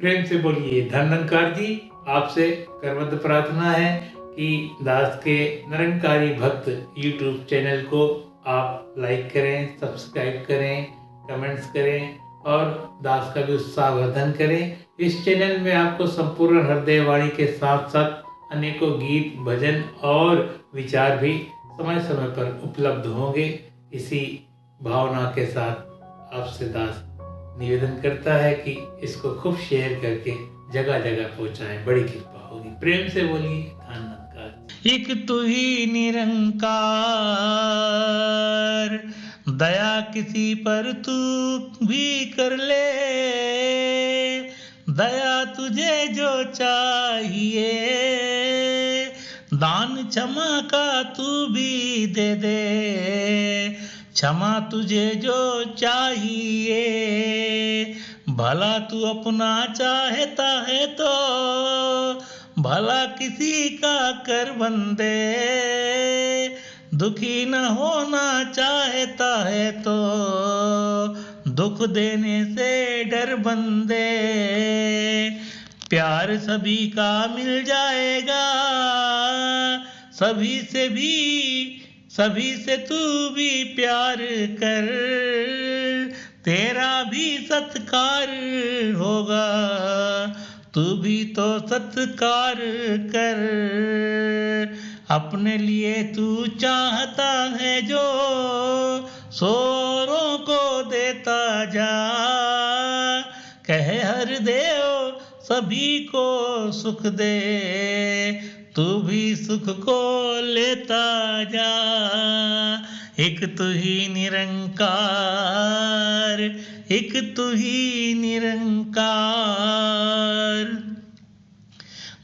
प्रेम से बोलिए धन जी। आपसे करवत प्रार्थना है कि दास के निरंकारी भक्त YouTube चैनल को आप लाइक करें, सब्सक्राइब करें, कमेंट्स करें और दास का भी उत्साहवर्धन करें। इस चैनल में आपको संपूर्ण हृदय वाणी के साथ साथ अनेकों गीत, भजन और विचार भी समय समय पर उपलब्ध होंगे। इसी भावना के साथ आपसे दास निवेदन करता है कि इसको खूब शेयर करके जगह जगह पहुंचाएं, बड़ी कृपा होगी। प्रेम से बोलिए धन्यवाद। एक तू ही निरंकार, दया किसी पर तू भी कर ले, दया तुझे जो चाहिए, दान क्षमा का तू भी दे दे, क्षमा तुझे जो चाहिए, भला तू अपना चाहता है तो भला किसी का कर बंदे, दुखी न होना चाहता है तो दुख देने से डर बंदे, प्यार सभी का मिल जाएगा, सभी से तू भी प्यार कर, तेरा भी सत्कार होगा, तू भी तो सत्कार कर, अपने लिए तू चाहता है जो सोरों को देता जा, कहे हर देव सभी को सुख दे, तू भी सुख को लेता जा, एक तू ही निरंकार, एक तू ही निरंकार,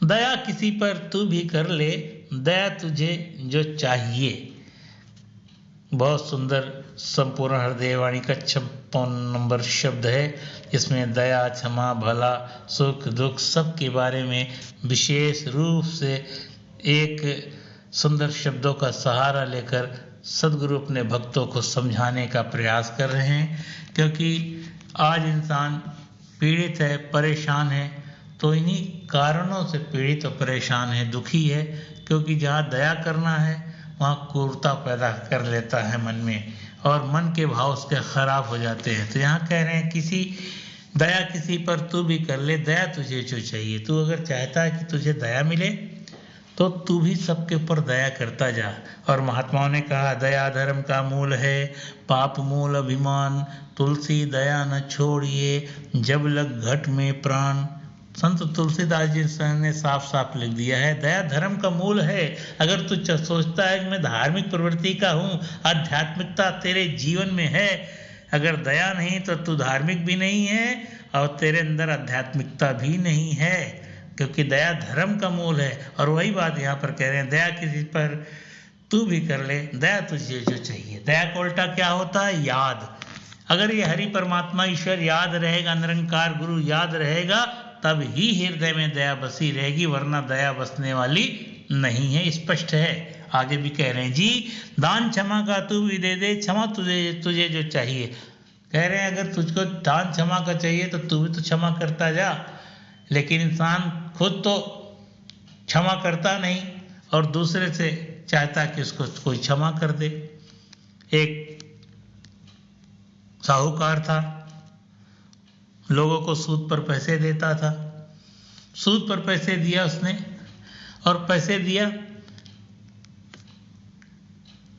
दया किसी पर तू भी कर ले, दया तुझे जो चाहिए। बहुत सुंदर संपूर्ण हृदय वाणी का 56 नंबर शब्द है। इसमें दया, क्षमा, भला, सुख, दुख सब के बारे में विशेष रूप से एक सुंदर शब्दों का सहारा लेकर सदगुरु अपने भक्तों को समझाने का प्रयास कर रहे हैं। क्योंकि आज इंसान पीड़ित है, परेशान है, तो इन्हीं कारणों से पीड़ित और परेशान है, दुखी है। क्योंकि जहाँ दया करना है वहाँ क्रूरता पैदा कर लेता है मन में, और मन के भाव उसके खराब हो जाते हैं। तो यहाँ कह रहे हैं दया किसी पर तू भी कर ले, दया तुझे जो चाहिए। तू अगर चाहता है कि तुझे दया मिले तो तू भी सबके ऊपर दया करता जा। और महात्माओं ने कहा दया धर्म का मूल है, पाप मूल अभिमान, तुलसी दया न छोड़िए, जब लग घट में प्राण। संत तुलसीदास जी ने साफ साफ लिख दिया है, दया धर्म का मूल है। अगर तू सोचता है कि मैं धार्मिक प्रवृत्ति का हूँ, आध्यात्मिकता तेरे जीवन में है, अगर दया नहीं तो तू धार्मिक भी नहीं है और तेरे अंदर आध्यात्मिकता भी नहीं है। क्योंकि दया धर्म का मूल है। और वही बात यहाँ पर कह रहे हैं, दया किसी पर तू भी कर ले, दया तुझे जो चाहिए। दया का उल्टा क्या होता है? याद। अगर ये हरि परमात्मा ईश्वर याद रहेगा, निरंकार गुरु याद रहेगा, तब ही हृदय में दया बसी रहेगी, वरना दया बसने वाली नहीं है। स्पष्ट है। आगे भी कह रहे हैं जी, दान क्षमा का तू भी दे दे, क्षमा तुझे जो चाहिए। कह रहे हैं अगर तुझको दान क्षमा का चाहिए तो तू भी तो क्षमा करता जा। लेकिन इंसान खुद तो क्षमा करता नहीं और दूसरे से चाहता कि उसको कोई क्षमा कर दे। एक साहूकार था, लोगों को सूद पर पैसे देता था। सूद पर पैसे दिया उसने, और पैसे दिया,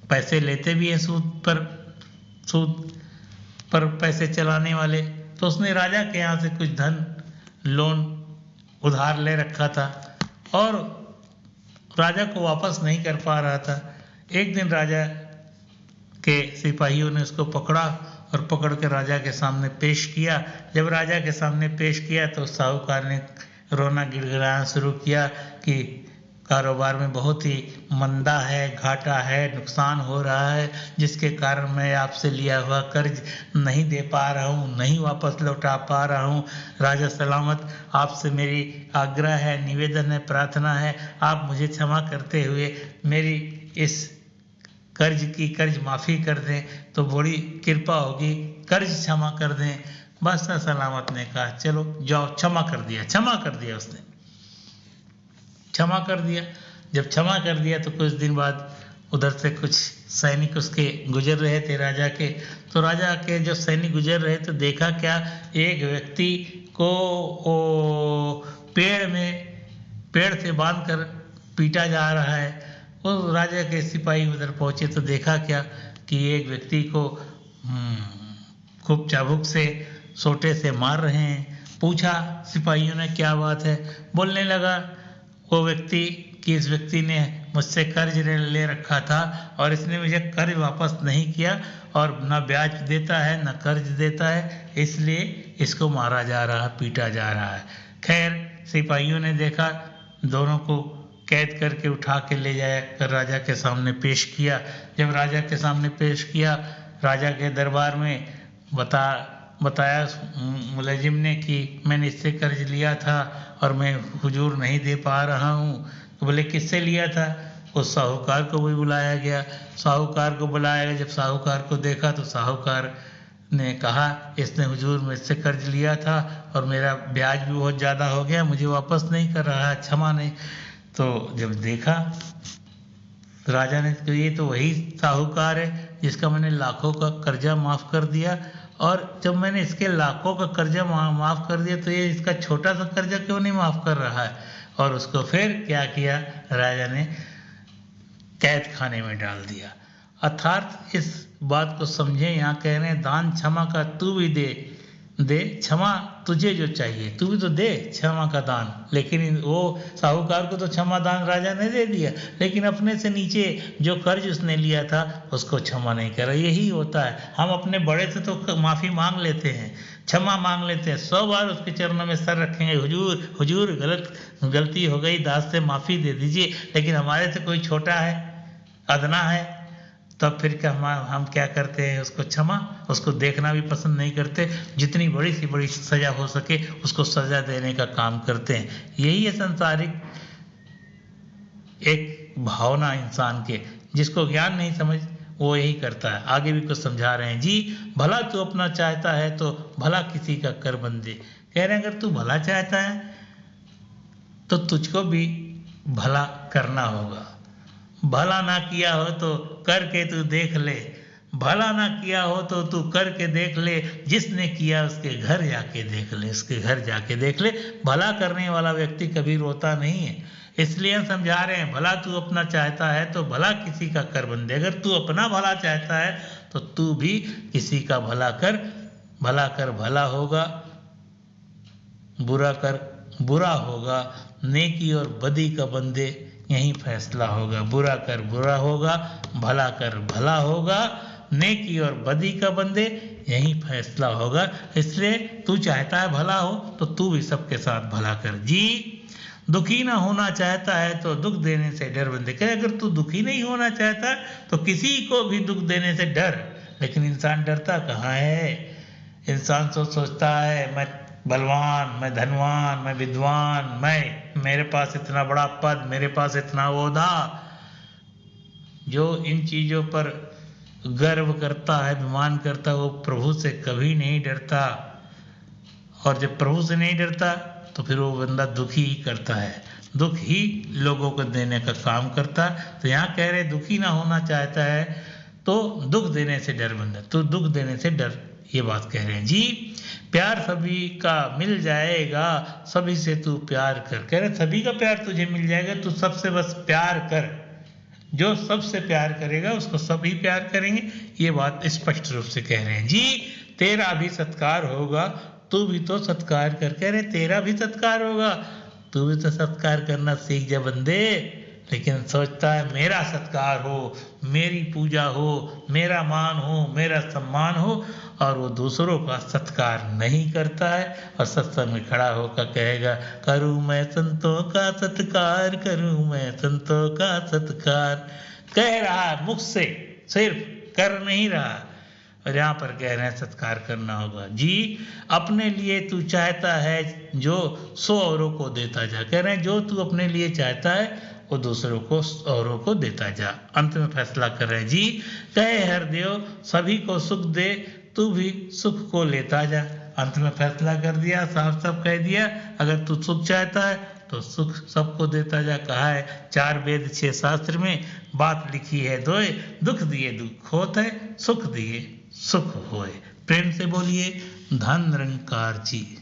पैसे लेते भी हैं सूद पर पैसे चलाने वाले। तो उसने राजा के यहाँ से कुछ धन लोन उधार ले रखा था और राजा को वापस नहीं कर पा रहा था। एक दिन राजा के सिपाहियों ने उसको पकड़ा और पकड़ के राजा के सामने पेश किया। जब राजा के सामने पेश किया तो साहूकार ने रोना गिड़गिड़ाना शुरू किया कि कारोबार में बहुत ही मंदा है, घाटा है, नुकसान हो रहा है, जिसके कारण मैं आपसे लिया हुआ कर्ज नहीं दे पा रहा हूँ, नहीं वापस लौटा पा रहा हूँ। राजा सलामत, आपसे मेरी आग्रह है, निवेदन है, प्रार्थना है, आप मुझे क्षमा करते हुए मेरी इस कर्ज माफ़ी कर दें तो बड़ी कृपा होगी, कर्ज क्षमा कर दें। बादशाह सलामत ने कहा चलो जाओ, क्षमा कर दिया। क्षमा कर दिया उसने, क्षमा कर दिया। जब क्षमा कर दिया तो कुछ दिन बाद उधर से कुछ सैनिक उसके गुजर रहे थे राजा के। तो राजा के जो सैनिक गुजर रहे तो देखा क्या, एक व्यक्ति को पेड़ से बांधकर पीटा जा रहा है। वो राजा के सिपाही उधर पहुंचे तो देखा क्या कि एक व्यक्ति को खूब चाबुक से सोटे से मार रहे हैं। पूछा सिपाहियों ने क्या बात है। बोलने लगा वो व्यक्ति कि इस व्यक्ति ने मुझसे कर्ज ले रखा था और इसने मुझे कर्ज वापस नहीं किया और ना ब्याज देता है ना कर्ज देता है, इसलिए इसको मारा जा रहा है, पीटा जा रहा है। खैर सिपाहियों ने देखा, दोनों को कैद करके उठा के ले जाया कर राजा के सामने पेश किया। जब राजा के सामने पेश किया, राजा के दरबार में बताया मुलजिम ने कि मैंने इससे कर्ज लिया था और मैं हुजूर नहीं दे पा रहा हूँ। तो बोले किससे लिया था। उस साहूकार को भी बुलाया गया। साहूकार को बुलाया गया। जब साहूकार को देखा तो साहूकार ने कहा इसने हुजूर मुझसे कर्ज लिया था और मेरा ब्याज भी बहुत ज़्यादा हो गया, मुझे वापस नहीं कर रहा है, क्षमा नहीं। तो जब देखा राजा ने तो ये तो वही साहूकार है जिसका मैंने लाखों का कर्जा माफ़ कर दिया, और जब मैंने इसके लाखों का कर्जा माफ़ कर दिया तो ये इसका छोटा सा कर्जा क्यों नहीं माफ़ कर रहा है। और उसको फिर क्या किया, राजा ने कैद खाने में डाल दिया। अर्थात इस बात को समझे, यहाँ कह रहे हैं दान क्षमा का तू भी दे क्षमा तुझे जो चाहिए, तू भी तो दे क्षमा का दान। लेकिन वो साहूकार को तो क्षमा दान राजा ने दे दिया, लेकिन अपने से नीचे जो कर्ज उसने लिया था उसको क्षमा नहीं करा। यही होता है, हम अपने बड़े से तो माफ़ी मांग लेते हैं, क्षमा मांग लेते हैं, 100 बार उसके चरणों में सर रखेंगे, हुजूर हुजूर गलती हो गई, दास से माफ़ी दे दीजिए। लेकिन हमारे से कोई छोटा है, अदना है, तब फिर क्या हम क्या करते हैं, उसको क्षमा, उसको देखना भी पसंद नहीं करते। जितनी बड़ी सी बड़ी सज़ा हो सके उसको सज़ा देने का काम करते हैं। यही है संसारिक एक भावना इंसान के, जिसको ज्ञान नहीं समझ वो यही करता है। आगे भी कुछ समझा रहे हैं जी, भला तू अपना चाहता है तो भला किसी का कर बंदे। कह रहे हैं अगर तू भला चाहता है तो तुझको भी भला करना होगा। भला ना किया हो तो करके तू देख ले, भला ना किया हो तो तू करके देख ले, जिसने किया उसके घर जाके देख ले, उसके घर जाके देख ले। भला करने वाला व्यक्ति कभी रोता नहीं है। इसलिए हम समझा रहे हैं, भला तू अपना चाहता है तो भला किसी का कर बंदे। अगर तू अपना भला चाहता है तो तू भी किसी का भला कर भला होगा, बुरा कर बुरा होगा। नेकी और बदी का बंदे यही फैसला होगा। बुरा कर बुरा होगा, भला कर भला होगा, नेकी और बदी का बंदे यही फैसला होगा। इसलिए तू चाहता है भला हो तो तू भी सबके साथ भला कर जी। दुखी ना होना चाहता है तो दुख देने से डर बंदे। कहे अगर तू दुखी नहीं होना चाहता तो किसी को भी दुख देने से डर। लेकिन इंसान डरता कहाँ है। इंसान सोचता है मैं बलवान, मैं धनवान, मैं विद्वान, मेरे पास इतना बड़ा पद, मेरे पास इतना ओहदा। जो इन चीज़ों पर गर्व करता है, अभिमान करता है, वो प्रभु से कभी नहीं डरता। और जब प्रभु से नहीं डरता तो फिर वो बंदा दुखी ही करता है, दुख ही लोगों को देने का काम करता है। तो यहाँ कह रहे दुखी ना होना चाहता है तो दुख देने से डर बंदा, तो दुख देने से डर, ये बात कह रहे हैं जी। प्यार सभी का मिल जाएगा, सभी से तू प्यार कर। कह रहे सभी का प्यार तुझे मिल जाएगा, तू सबसे बस प्यार कर। जो सबसे प्यार करेगा उसको सभी प्यार करेंगे। ये बात स्पष्ट रूप से कह रहे हैं जी। तेरा भी सत्कार होगा, तू भी तो सत्कार कर। कह रहे तेरा भी सत्कार होगा, तू भी तो सत्कार करना सीख जा बंदे। लेकिन सोचता है मेरा सत्कार हो, मेरी पूजा हो, मेरा मान हो, मेरा सम्मान हो, और वो दूसरों का सत्कार नहीं करता है। और सत्संग में खड़ा होकर कहेगा करूँ मैं संतों का सत्कार, करूँ मैं संतों का सत्कार। कह रहा है मुख से, सिर्फ कर नहीं रहा। और यहाँ पर कह रहे हैं सत्कार करना होगा जी। अपने लिए तू चाहता है जो 100 औरों को देता जा। कह रहे हैं जो तू अपने लिए चाहता है वो दूसरों को औरों को देता जा। अंत में फैसला कर रहे हैं जी। कहे हरदेव सभी को सुख दे, तू भी सुख को लेता जा। अंत में फैसला कर दिया, साफ साफ कह दिया, अगर तू सुख चाहता है तो सुख सबको देता जा। कहा है 4 वेद 6 शास्त्र में, बात लिखी है दोए, दुख दिए दुख होत है, सुख दिए सुख होए। प्रेम से बोलिए धन निरंकार जी।